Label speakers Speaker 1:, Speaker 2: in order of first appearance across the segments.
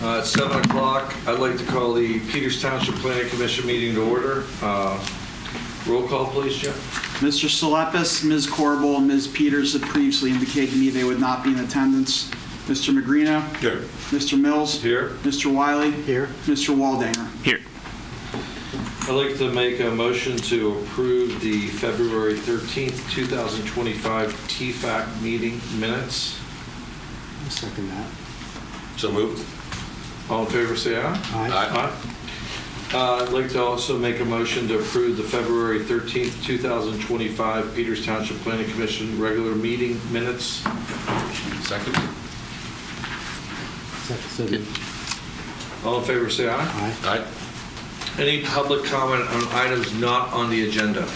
Speaker 1: It's 7 o'clock. I'd like to call the Peters Township Planning Commission meeting to order. Roll call, please, Jim.
Speaker 2: Mr. Salepis, Ms. Corbel, and Ms. Peters had previously indicated to me they would not be in attendance. Mr. Magrino?
Speaker 1: Here.
Speaker 2: Mr. Mills?
Speaker 1: Here.
Speaker 2: Mr. Wiley?
Speaker 3: Here.
Speaker 2: Mr. Waldinger?
Speaker 3: Here.
Speaker 1: I'd like to make a motion to approve the February 13th, 2025 TFAC meeting minutes.
Speaker 3: I'll second that.
Speaker 4: So moved.
Speaker 1: All in favor, say aye.
Speaker 3: Aye.
Speaker 1: I'd like to also make a motion to approve the February 13th, 2025 Peters Township Planning Commission regular meeting minutes.
Speaker 4: Second.
Speaker 3: Second.
Speaker 1: All in favor, say aye.
Speaker 3: Aye.
Speaker 4: Aye.
Speaker 1: Any public comment on items not on the agenda?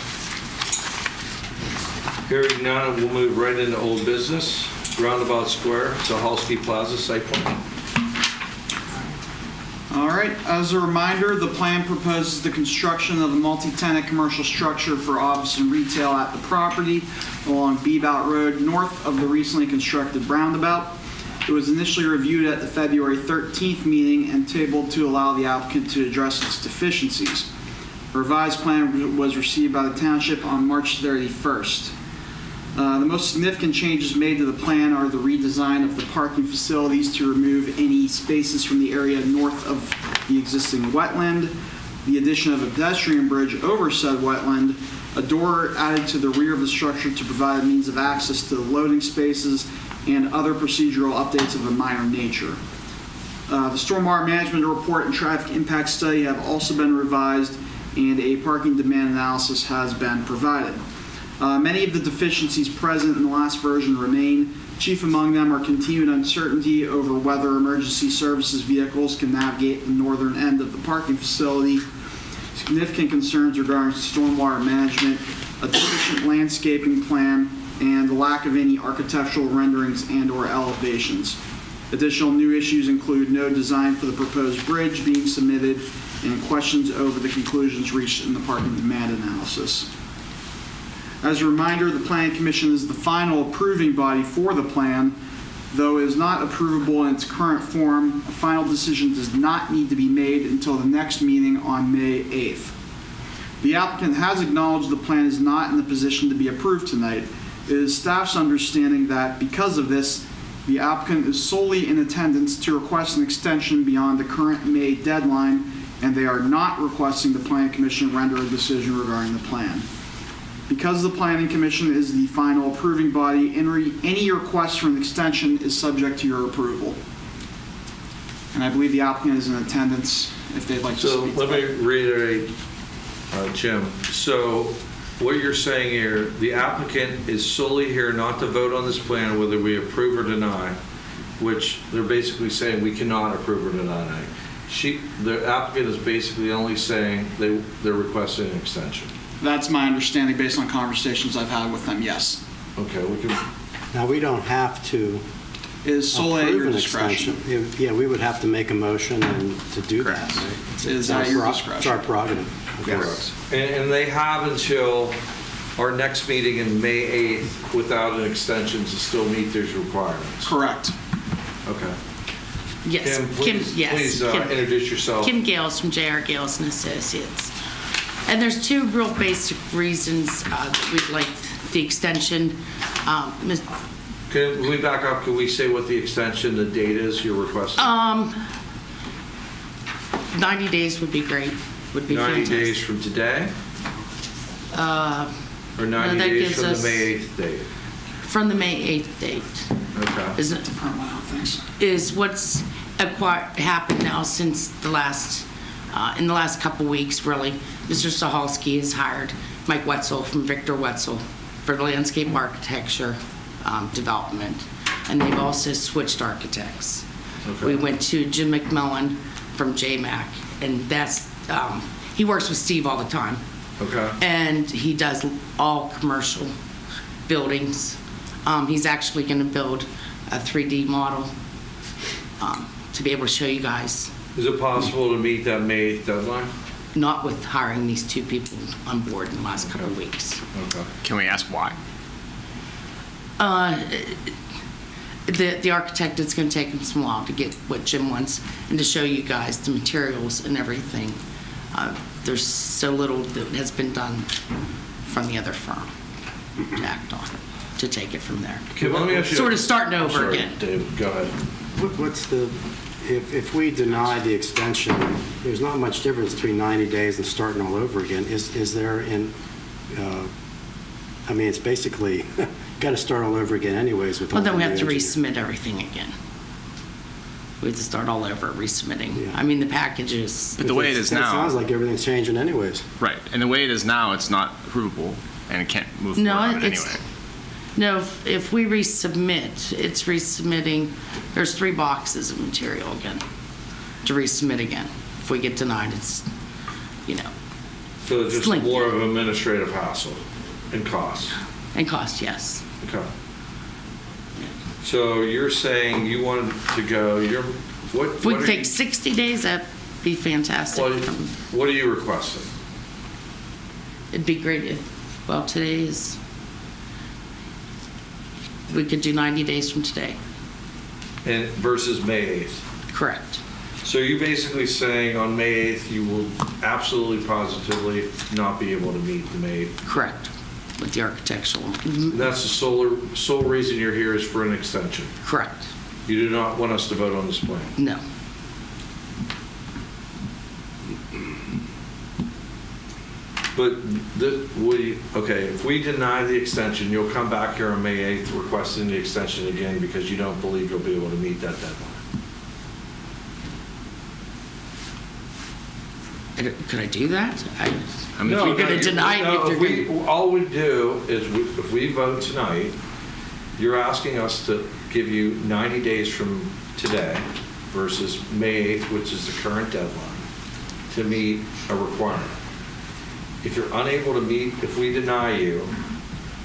Speaker 1: Hearing none, we'll move right into old business. Roundabout Square, Sahalski Plaza site plan.
Speaker 2: All right, as a reminder, the plan proposes the construction of a multi-tenant commercial structure for office and retail at the property along Beebout Road, north of the recently constructed Roundabout. It was initially reviewed at the February 13th meeting and tabled to allow the applicant to address its deficiencies. A revised plan was received by the township on March 31st. The most significant changes made to the plan are the redesign of the parking facilities to remove any spaces from the area north of the existing wetland, the addition of a pedestrian bridge over said wetland, a door added to the rear of the structure to provide a means of access to the loading spaces, and other procedural updates of a minor nature. The stormwater management report and traffic impact study have also been revised, and a parking demand analysis has been provided. Many of the deficiencies present in the last version remain. Chief among them are continued uncertainty over whether emergency services vehicles can navigate the northern end of the parking facility, significant concerns regarding stormwater management, a deficient landscaping plan, and the lack of any architectural renderings and/or elevations. Additional new issues include no design for the proposed bridge being submitted and questions over the conclusions reached in the parking demand analysis. As a reminder, the Planning Commission is the final approving body for the plan. Though it is not approvable in its current form, a final decision does not need to be made until the next meeting on May 8th. The applicant has acknowledged the plan is not in the position to be approved tonight. It is staff's understanding that because of this, the applicant is solely in attendance to request an extension beyond the current May deadline, and they are not requesting the Planning Commission render a decision regarding the plan. Because the Planning Commission is the final approving body, any request for an extension is subject to your approval. And I believe the applicant is in attendance if they'd like to
Speaker 1: So
Speaker 2: speak.
Speaker 1: let me reiterate, Jim. So what you're saying here, the applicant is solely here not to vote on this plan whether we approve or deny, which they're basically saying we cannot approve or deny. The applicant is basically only saying they're requesting an extension.
Speaker 2: That's my understanding based on conversations I've had with them, yes.
Speaker 1: Okay, we can.
Speaker 3: Now, we don't have to
Speaker 2: It is solely at
Speaker 3: approve
Speaker 2: your
Speaker 3: an
Speaker 2: discretion.
Speaker 3: extension. Yeah, we would have to make a motion and to do that.
Speaker 2: Correct.
Speaker 3: Right?
Speaker 2: It is at your discretion.
Speaker 3: It's our prerogative. Okay.
Speaker 1: Correct. And they have until our next meeting in May 8th without an extension to still meet these requirements.
Speaker 2: Correct.
Speaker 1: Okay.
Speaker 5: Yes,
Speaker 1: Kim, please, please introduce yourself.
Speaker 5: Kim Gales from J.R. Gales and Associates. And there's two real basic reasons that we'd like the extension.
Speaker 1: Can we back up? Can we say what the extension, the date is you're requesting?
Speaker 5: 90 days would be great. Would be
Speaker 1: 90
Speaker 5: fantastic.
Speaker 1: days from today? Or 90
Speaker 5: no, that
Speaker 1: days
Speaker 5: gives
Speaker 1: from
Speaker 5: us-
Speaker 1: the May 8th date?
Speaker 5: From the May 8th date
Speaker 1: Okay.
Speaker 5: is what's happened now since the last, in the last couple weeks, really. Mr. Sahalski has hired Mike Wetzel from Victor Wetzel for landscape architecture development, and they've also switched architects.
Speaker 1: Okay.
Speaker 5: We went to Jim McMillan from JMAC, and that's he works with Steve all the time.
Speaker 1: Okay.
Speaker 5: And he does all commercial buildings. He's actually going to build a 3D model to be able to show you guys.
Speaker 1: Is it possible to meet that May 8th deadline?
Speaker 5: Not with hiring these two people on board in the last couple of weeks.
Speaker 1: Okay.
Speaker 6: Can we ask why?
Speaker 5: The architect, it's going to take him some while to get what Jim wants and to show you guys the materials and everything. There's so little that has been done from the other firm to act on, to take it from there.
Speaker 1: Okay, let me ask you.
Speaker 5: Sort of starting over
Speaker 1: Sorry,
Speaker 5: again.
Speaker 1: David, go ahead.
Speaker 3: What's the, if we deny the extension, there's not much difference between 90 days and starting all over again. Is there I mean, it's basically, got to start all over again anyways with all
Speaker 5: Well, then
Speaker 3: the
Speaker 5: we have to
Speaker 3: new
Speaker 5: resubmit everything again. We have to start all over resubmitting.
Speaker 3: Yeah.
Speaker 5: I mean, the packages,
Speaker 6: But the way it is now.
Speaker 3: It sounds like everything's changing anyways.
Speaker 6: Right, and the way it is now, it's not provable, and it can't move forward
Speaker 5: no,
Speaker 6: on it
Speaker 5: it's,
Speaker 6: anyway.
Speaker 5: no, if we resubmit, it's resubmitting, there's 3 boxes of material again to resubmit again. If we get denied, it's, you know,
Speaker 1: So it's just
Speaker 5: lengthy.
Speaker 1: more of an administrative hassle and cost.
Speaker 5: and cost, yes.
Speaker 1: Okay. So you're saying you wanted to go, what?
Speaker 5: If we
Speaker 1: what
Speaker 5: could
Speaker 1: are
Speaker 5: take
Speaker 1: you-
Speaker 5: 60 days, that'd be fantastic.
Speaker 1: Well, what are you requesting?
Speaker 5: It'd be great if, well, today is, we could do 90 days from today.
Speaker 1: And versus May 8th.
Speaker 5: Correct.
Speaker 1: So you're basically saying on May 8th, you will absolutely positively not be able to meet the May 8th.
Speaker 5: Correct. With the architectural.
Speaker 1: And that's the sole reason you're here is for an extension.
Speaker 5: Correct.
Speaker 1: You do not want us to vote on this plan.
Speaker 5: No.
Speaker 1: But okay, if we deny the extension, you'll come back here on May 8th requesting the extension again because you don't believe you'll be able to meet that deadline.
Speaker 5: Could I do that?
Speaker 6: I mean,
Speaker 5: No, you're gonna deny it if you're
Speaker 1: all we do is if we vote tonight, you're asking us to give you 90 days from today versus May 8th, which is the current deadline, to meet a requirement. If you're unable to meet, if we deny you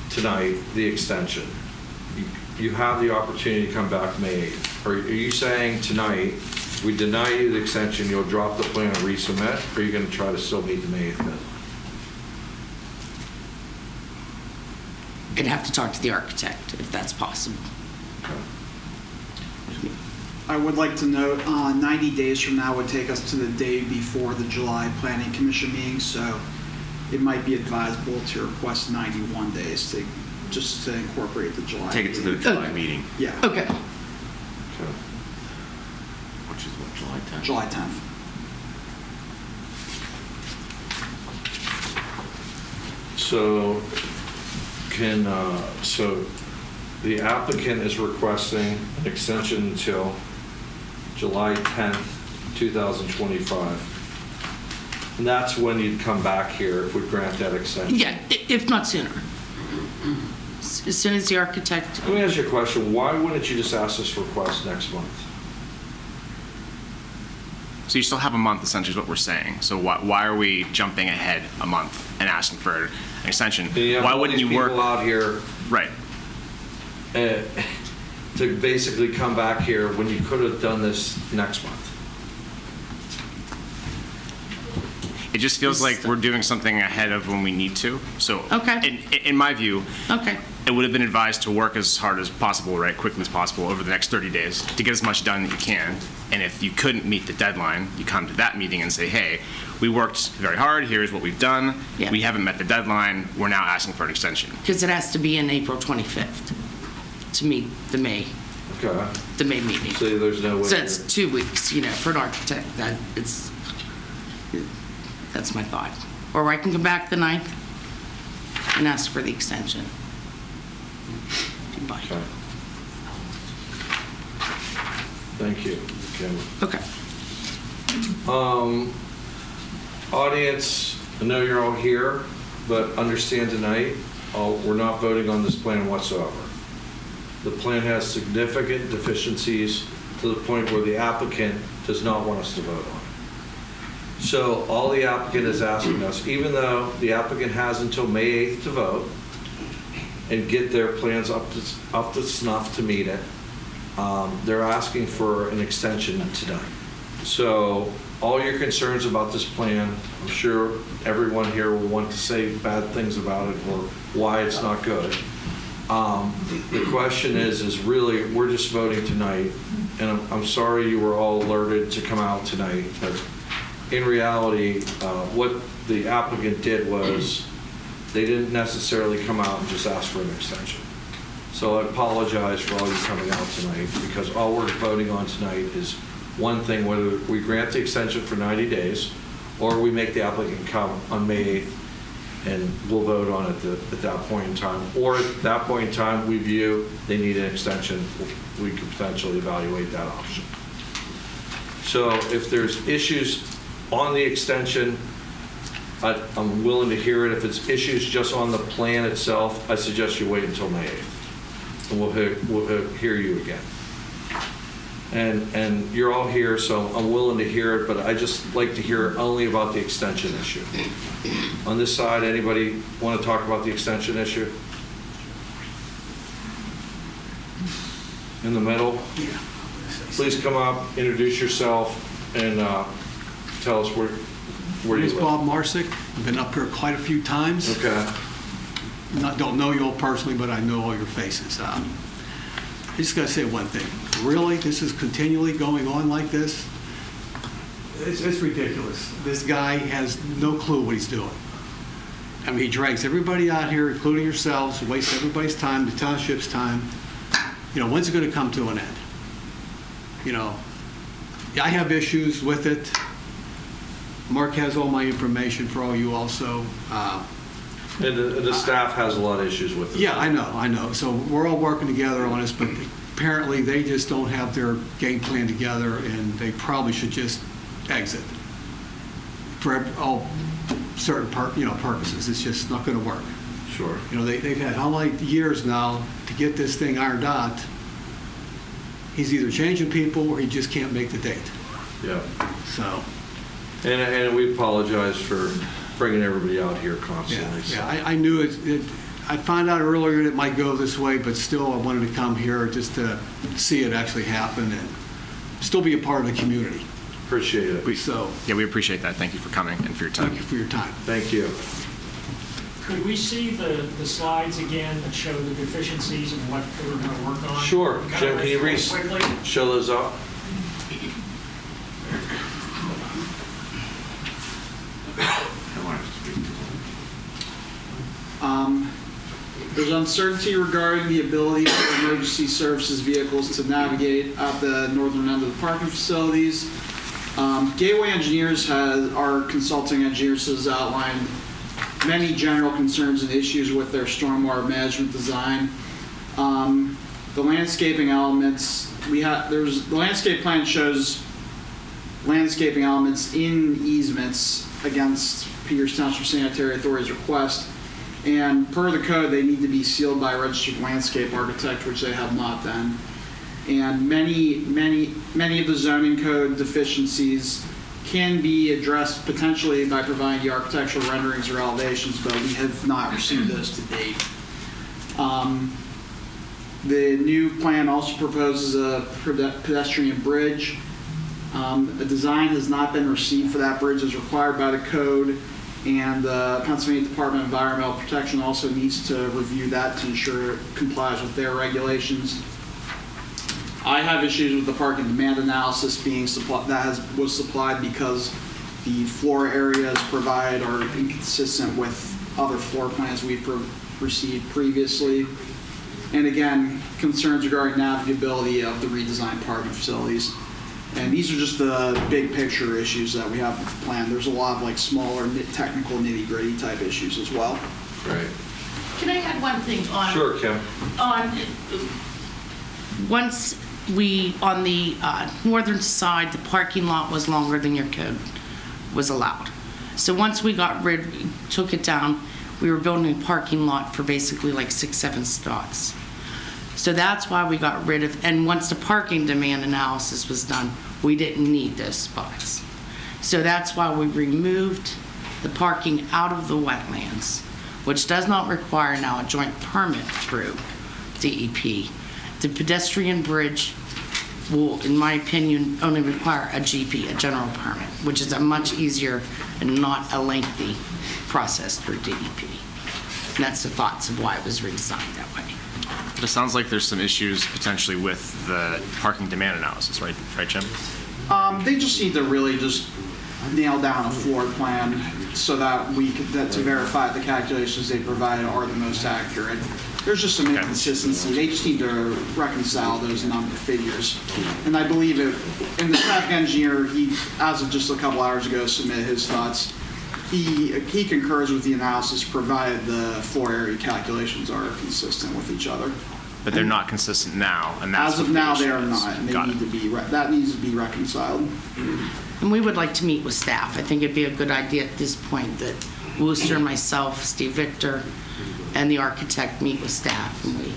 Speaker 1: tonight the extension, you have the opportunity to come back May 8th. Are you saying tonight, if we deny you the extension, you'll drop the plan and resubmit, or are you going to try to still meet the May 8th deadline?
Speaker 5: I'd have to talk to the architect if that's possible.
Speaker 2: I would like to note, 90 days from now would take us to the day before the July Planning Commission meeting, so it might be advisable to request 91 days just to incorporate the July.
Speaker 7: Take it to the
Speaker 2: meeting.
Speaker 7: July meeting,
Speaker 2: Yeah,
Speaker 5: Okay.
Speaker 1: Okay.
Speaker 7: which is what, July 10th?
Speaker 2: July 10th.
Speaker 1: So so the applicant is requesting an extension until July 10th, 2025. And that's when you'd come back here if we grant that extension.
Speaker 5: Yeah, if not sooner. As soon as the architect,
Speaker 1: Let me ask you a question. Why wouldn't you just ask this request next month?
Speaker 6: So you still have a month, essentially, is what we're saying. So why are we jumping ahead a month and asking for an extension?
Speaker 1: And you have
Speaker 6: Why
Speaker 1: all
Speaker 6: wouldn't
Speaker 1: these
Speaker 6: you work?
Speaker 1: people out here
Speaker 6: Right.
Speaker 1: to basically come back here when you could have done this next month?
Speaker 6: It just feels like we're doing something ahead of when we need to. So,
Speaker 5: Okay.
Speaker 6: in my view,
Speaker 5: okay,
Speaker 6: it would have been advised to work as hard as possible, right, quickly as possible over the next 30 days to get as much done that you can. And if you couldn't meet the deadline, you come to that meeting and say, hey, we worked very hard, here's what we've done.
Speaker 5: Yeah.
Speaker 6: We haven't met the deadline, we're now asking for an extension.
Speaker 5: because it has to be in April 25th to meet the May meeting.
Speaker 1: So there's no way.
Speaker 5: So it's 2 weeks, for an architect, that's my thought. Or I can come back the 9th and ask for the extension. Bye.
Speaker 1: Okay. Thank you, Kim.
Speaker 5: Okay.
Speaker 1: Audience, I know you're all here, but understand tonight, we're not voting on this plan whatsoever. The plan has significant deficiencies to the point where the applicant does not want us to vote on it. So all the applicant is asking us, even though the applicant has until May 8th to vote and get their plans up to snuff to meet it, they're asking for an extension tonight. So all your concerns about this plan, I'm sure everyone here will want to say bad things about it or why it's not good. The question is really, we're just voting tonight, and I'm sorry you were all alerted to come out tonight, but in reality, what the applicant did was, they didn't necessarily come out and just ask for an extension. So I apologize for all you coming out tonight, because all we're voting on tonight is one thing, whether we grant the extension for 90 days, or we make the applicant come on May 8th, and we'll vote on it at that point in time. Or at that point in time, we view they need an extension, we could potentially evaluate that option. So if there's issues on the extension, I'm willing to hear it. If it's issues just on the plan itself, I suggest you wait until May 8th, and we'll hear you again. And you're all here, so I'm willing to hear it, but I just like to hear only about the extension issue. On this side, anybody want to talk about the extension issue? In the middle?
Speaker 8: Yeah.
Speaker 1: Please come up, introduce yourself, and tell us where
Speaker 8: My
Speaker 1: you
Speaker 8: name's
Speaker 1: live.
Speaker 8: Bob Marsick. I've been up here quite a few times.
Speaker 1: Okay.
Speaker 8: Don't know you all personally, but I know all your faces. I just got to say one thing. Really, this is continually going on like this? It's ridiculous. This guy has no clue what he's doing. I mean, he drags everybody out here, including yourselves, wastes everybody's time, the township's time. You know, when's it going to come to an end? You know, I have issues with it. Mark has all my information for all you also.
Speaker 1: And the staff has a lot of issues with it.
Speaker 8: Yeah, I know. So we're all working together on this, but apparently they just don't have their game plan together, and they probably should just exit for all certain purposes. It's just not going to work.
Speaker 1: Sure.
Speaker 8: You know, they've had how many years now to get this thing ironed out? He's either changing people or he just can't make the date.
Speaker 1: Yeah.
Speaker 8: So.
Speaker 1: And we apologize for bringing everybody out here constantly.
Speaker 8: Yeah, I knew it. I found out earlier it might go this way, but still I wanted to come here just to see it actually happen and still be a part of the community.
Speaker 1: Appreciate it.
Speaker 8: So,
Speaker 6: Yeah, we appreciate that. Thank you for coming and for your time.
Speaker 8: thank you for your time.
Speaker 1: Thank you.
Speaker 9: Could we see the slides again that show the deficiencies and what they were going to work on?
Speaker 1: Sure.
Speaker 9: Kind of
Speaker 1: Jim, can you
Speaker 9: really quickly?
Speaker 1: show those up?
Speaker 2: There's uncertainty regarding the ability for emergency services vehicles to navigate at the northern end of the parking facilities. Gateway Engineers our consulting engineers has outlined many general concerns and issues with their stormwater management design. The landscaping elements, the landscape plan shows landscaping elements in easements against Peters Township Sanitary Authority's request. And per the code, they need to be sealed by a registered landscape architect, which they have not done. And many of the zoning code deficiencies can be addressed potentially by providing the architectural renderings or elevations, but we have not received those to date. The new plan also proposes a pedestrian bridge. A design has not been received for that bridge as required by the code, and the Pennsylvania Department of Environmental Protection also needs to review that to ensure it complies with their regulations. I have issues with the parking demand analysis being was supplied because the floor areas provided are inconsistent with other floor plans we've received previously. And again, concerns regarding navigability of the redesigned parking facilities. And these are just the big picture issues that we have with the plan. There's a lot of like smaller technical nitty-gritty type issues as well.
Speaker 1: Right.
Speaker 5: Can I add one thing on?
Speaker 1: Sure, Kim.
Speaker 5: Once on the northern side, the parking lot was longer than your code was allowed. So once we took it down, we were building a parking lot for basically like 6-7 spots. So that's why we got rid of, and once the parking demand analysis was done, we didn't need those spots. So that's why we removed the parking out of the wetlands, which does not require now a joint permit through DEP. The pedestrian bridge will, in my opinion, only require a GP, a general permit, which is a much easier and not a lengthy process through DEP. And that's the thoughts of why it was redesigned that way.
Speaker 6: But it sounds like there's some issues potentially with the parking demand analysis, right, Jim?
Speaker 2: They just need to really just nail down a floor plan so that to verify the calculations they provide are the most accurate. There's just some
Speaker 6: Okay.
Speaker 2: inconsistency. They just need to reconcile those number figures. And I believe and the traffic engineer, he, as of just a couple hours ago, submitted his thoughts. He concurs with the analysis provided the floor area calculations are consistent with each other.
Speaker 6: But they're not consistent now, and that's
Speaker 2: As of
Speaker 6: what the
Speaker 2: now,
Speaker 6: issue
Speaker 2: they are
Speaker 6: is.
Speaker 2: not, and
Speaker 6: Got
Speaker 2: they
Speaker 6: it.
Speaker 2: need to be, that needs to be reconciled.
Speaker 5: And we would like to meet with staff. I think it'd be a good idea at this point that Wooster, myself, Steve Victor, and the architect meet with staff, and we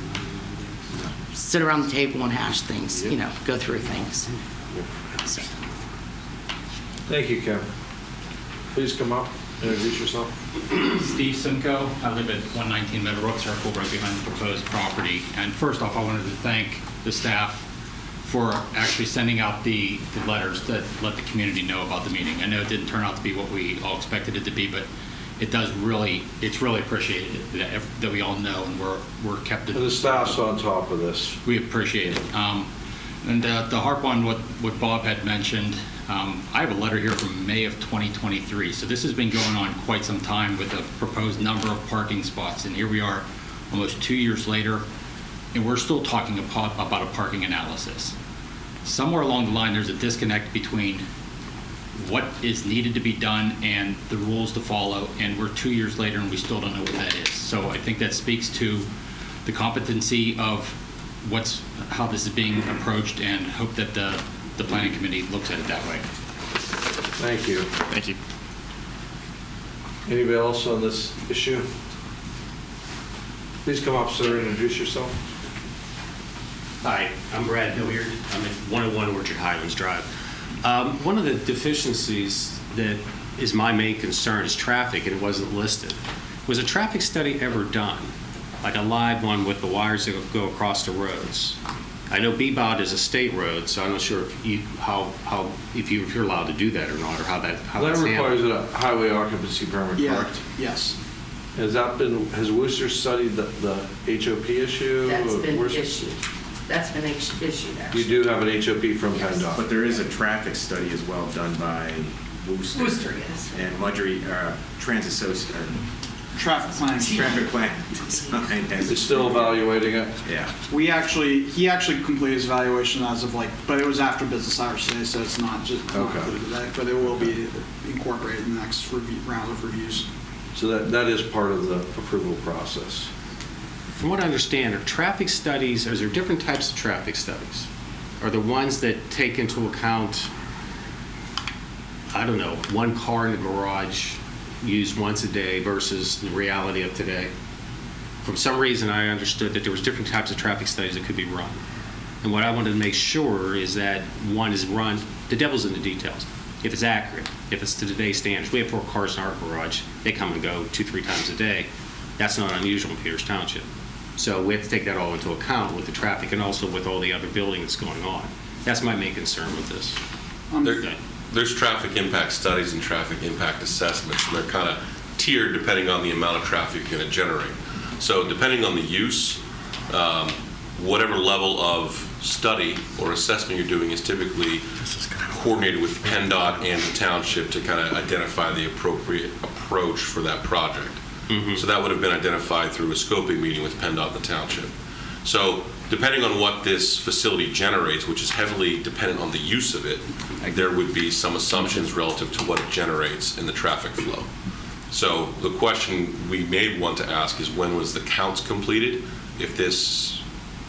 Speaker 5: sit around the table and hash things, go through things. So,
Speaker 1: Thank you, Kim. Please come up, introduce yourself.
Speaker 10: Steve Simcoe. I live at 119 Meadowbrook Circle, right behind the proposed property. And first off, I wanted to thank the staff for actually sending out the letters that let the community know about the meeting. I know it didn't turn out to be what we all expected it to be, but it's really appreciated that we all know and we're kept.
Speaker 1: And the staff's on top of this.
Speaker 10: We appreciate it. And to harp on what Bob had mentioned, I have a letter here from May of 2023. So this has been going on quite some time with a proposed number of parking spots. And here we are almost 2 years later, and we're still talking about a parking analysis. Somewhere along the line, there's a disconnect between what is needed to be done and the rules to follow. And we're 2 years later, and we still don't know what that is. So I think that speaks to the competency of how this is being approached, and hope that the planning committee looks at it that way.
Speaker 1: Thank you.
Speaker 6: Thank you.
Speaker 1: Anybody else on this issue? Please come up, sir, and introduce yourself.
Speaker 11: Hi, I'm Brad Hilliard. I'm at 101 Orchard Highlands Drive. One of the deficiencies that is my main concern is traffic, and it wasn't listed. Was a traffic study ever done? Like a live one with the wires that go across the roads? I know Beebout is a state road, so I'm not sure if you're allowed to do that or not, or how
Speaker 1: That
Speaker 11: that's
Speaker 1: requires
Speaker 11: handled.
Speaker 1: a highway occupancy permit,
Speaker 2: Yeah,
Speaker 1: correct?
Speaker 2: yes.
Speaker 1: Has Worcester studied the HOP issue?
Speaker 5: that's been
Speaker 1: Where's-
Speaker 5: issued. That's been issued,
Speaker 1: You
Speaker 5: actually.
Speaker 1: do have an HOP from PennDOT.
Speaker 12: But there is a traffic study as well done by Wooster.
Speaker 5: Worcester, yes.
Speaker 12: And Marjorie, Traffic
Speaker 2: Traffic plan.
Speaker 12: Plan
Speaker 1: It's
Speaker 12: has,
Speaker 1: still evaluating it?
Speaker 12: yeah.
Speaker 2: He actually completed his evaluation as of but it was after business hours today, so it's not just
Speaker 1: Okay.
Speaker 2: included today, but it will be incorporated in the next round of reviews.
Speaker 1: So that is part of the approval process.
Speaker 11: From what I understand, are traffic studies, is there different types of traffic studies? Are there ones that take into account, I don't know, one car in the garage used once a day versus the reality of today? For some reason, I understood that there was different types of traffic studies that could be run. And what I wanted to make sure is that one is run, the devil's in the details. If it's accurate, if it's to today's standards. We have 4 cars in our garage. They come and go 2-3 times a day. That's not unusual in Peters Township. So we have to take that all into account with the traffic and also with all the other building that's going on. That's my main concern with this.
Speaker 4: There's traffic impact studies and traffic impact assessments, and they're kind of tiered depending on the amount of traffic you're going to generate. So depending on the use, whatever level of study or assessment you're doing is typically coordinated with PennDOT and the township to kind of identify the appropriate approach for that project. So that would have been identified through a scoping meeting with PennDOT and the township. So depending on what this facility generates, which is heavily dependent on the use of it, there would be some assumptions relative to what it generates in the traffic flow. So the question we may want to ask is, when was the counts completed? If this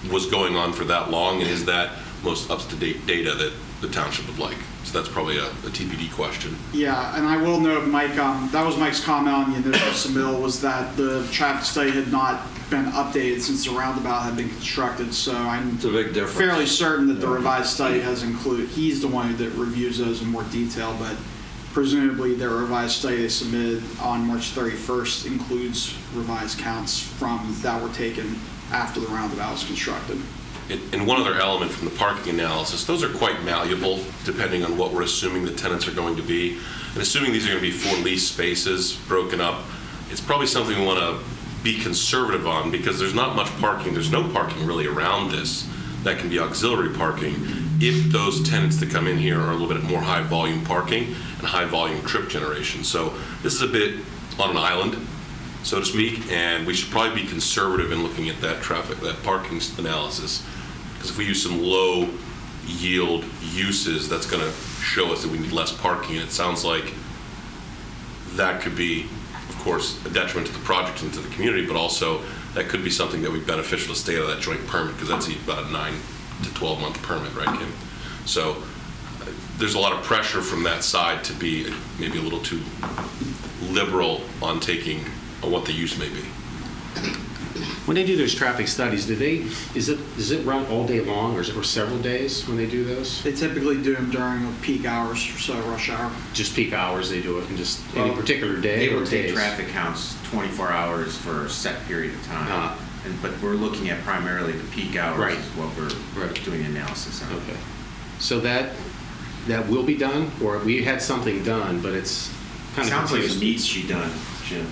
Speaker 4: was going on for that long, and is that most up-to-date data that the township would like? So that's probably a TBD question.
Speaker 2: Yeah, and I will note, Mike, that was Mike's comment on the initial submittal, was that the traffic study had not been updated since the roundabout had been constructed, so I'm
Speaker 1: It's a big difference.
Speaker 2: fairly certain that the revised study has included, he's the one that reviews those in more detail, but presumably their revised study they submitted on March 31st includes revised counts that were taken after the roundabout was constructed.
Speaker 4: And one other element from the parking analysis, those are quite malleable depending on what we're assuming the tenants are going to be. And assuming these are going to be for lease spaces broken up, it's probably something we want to be conservative on, because there's not much parking, there's no parking really around this that can be auxiliary parking if those tenants that come in here are a little bit more high volume parking and high volume trip generation. So this is a bit on an island, so to speak, and we should probably be conservative in looking at that traffic, that parking analysis. Because if we use some low yield uses, that's going to show us that we need less parking. And it sounds like that could be, of course, a detriment to the project and to the community, but also that could be something that would be beneficial to stay out of that joint permit, because that's about a 9 to 12 month permit, right, Kim? So there's a lot of pressure from that side to be maybe a little too liberal on taking on what the use may be.
Speaker 11: When they do those traffic studies, does it run all day long, or several days when they do those?
Speaker 2: They typically do them during peak hours, so rush hour.
Speaker 11: Just peak hours they do it, and just any particular day
Speaker 7: They
Speaker 11: or
Speaker 7: will take
Speaker 11: days?
Speaker 7: traffic counts 24 hours for a set period of time. But we're looking at primarily the peak hours
Speaker 11: Right.
Speaker 7: is what we're doing analysis on.
Speaker 11: Okay. So that will be done, or we had something done, but it's kind of
Speaker 7: Sounds like it
Speaker 11: confused.
Speaker 7: needs to be done, Jim.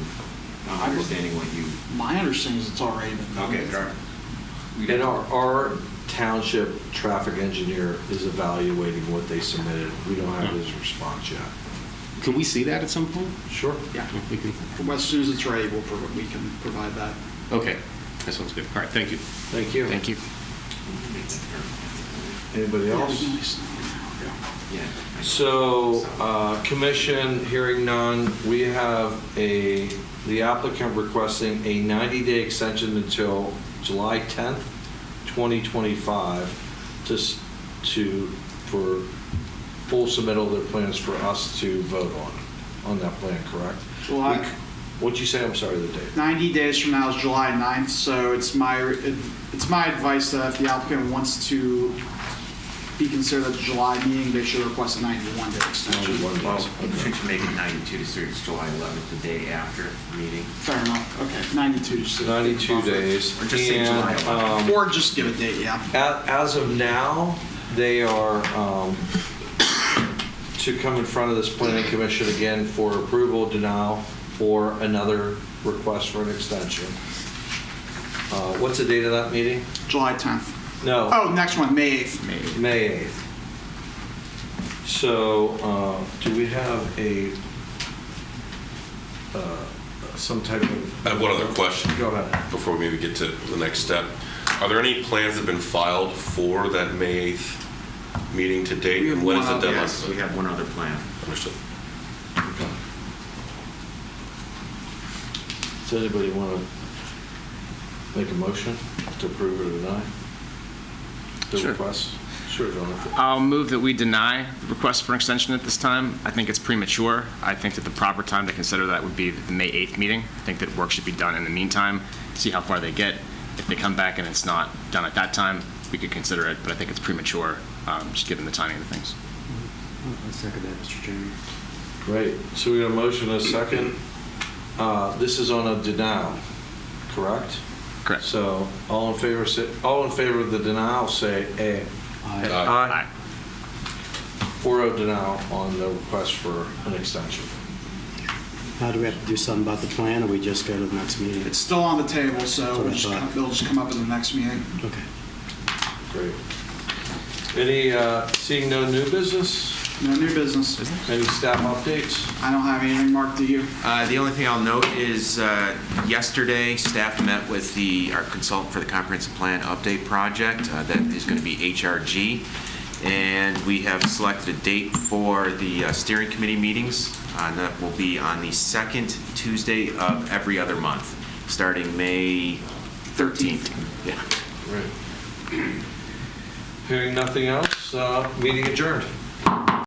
Speaker 7: I'm understanding what you...
Speaker 2: My understanding is it's already been done.
Speaker 7: Okay, all right.
Speaker 1: And our township traffic engineer is evaluating what they submitted. We don't have his response yet.
Speaker 11: Can we see that at some point?
Speaker 1: Sure.
Speaker 2: Yeah.
Speaker 11: We can.
Speaker 2: As soon as it's ready, we can provide that.
Speaker 11: Okay, that sounds good. All right, thank you.
Speaker 1: Thank you.
Speaker 6: Thank you.
Speaker 1: Anybody else?
Speaker 7: Yeah.
Speaker 1: So, commission, hearing none, we have the applicant requesting a 90-day extension until July 10th, 2025 for full submittal of their plans for us to vote on that plan, correct?
Speaker 2: July.
Speaker 1: What'd you say? I'm sorry, the date.
Speaker 2: 90 days from now is July 9th, so it's my advice that if the applicant wants to be considered at the July meeting, they should request a 91-day extension.
Speaker 7: Well, since you make it 92 to 30, it's July 11th, the day after the meeting.
Speaker 2: Fair enough. Okay, 92. Just
Speaker 1: 92 days.
Speaker 7: Or just say July 11th.
Speaker 2: Or just give a date, yeah.
Speaker 1: As of now, they are to come in front of this planning commission again for approval, denial, or another request for an extension. What's the date of that meeting?
Speaker 2: July 10th.
Speaker 1: No.
Speaker 2: Oh, next one, May 8th.
Speaker 1: May 8th. So, do we have some type of...
Speaker 4: I have one other question.
Speaker 1: Go ahead.
Speaker 4: Before we maybe get to the next step. Are there any plans that have been filed for that May 8th meeting to date?
Speaker 2: We have
Speaker 4: And when is the
Speaker 2: one
Speaker 4: deadline?
Speaker 7: Yes, we have one other plan.
Speaker 4: Understood.
Speaker 1: Does anybody want to make a motion to approve or deny the
Speaker 6: Sure.
Speaker 1: request? Sure, Jonathan.
Speaker 6: I'll move that we deny the request for an extension at this time. I think it's premature. I think that the proper time to consider that would be the May 8th meeting. I think that work should be done in the meantime, see how far they get. If they come back and it's not done at that time, we could consider it, but I think it's premature, just given the timing of the things.
Speaker 3: I second that, Mr. Chairman.
Speaker 1: Great. So we got a motion and a second. This is on a denial, correct?
Speaker 6: Correct.
Speaker 1: So all in favor of the denial, say aye.
Speaker 6: Aye.
Speaker 1: 4-0 denial on the request for an extension.
Speaker 3: How do we have to do something about the plan, or we just go to the next meeting?
Speaker 2: It's still on the table, so
Speaker 3: That's what I thought.
Speaker 2: it'll just come up in the next meeting.
Speaker 3: Okay.
Speaker 1: Great. Seeing no new business?
Speaker 2: No new business.
Speaker 1: Any staff updates?
Speaker 2: I don't have anything, Mark, do you?
Speaker 13: The only thing I'll note is yesterday, staff met with our consultant for the comprehensive plan update project. That is going to be HRG. And we have selected a date for the steering committee meetings. That will be on the second Tuesday of every other month, starting May 13th. Yeah.
Speaker 1: Great. Hearing nothing else, meeting adjourned.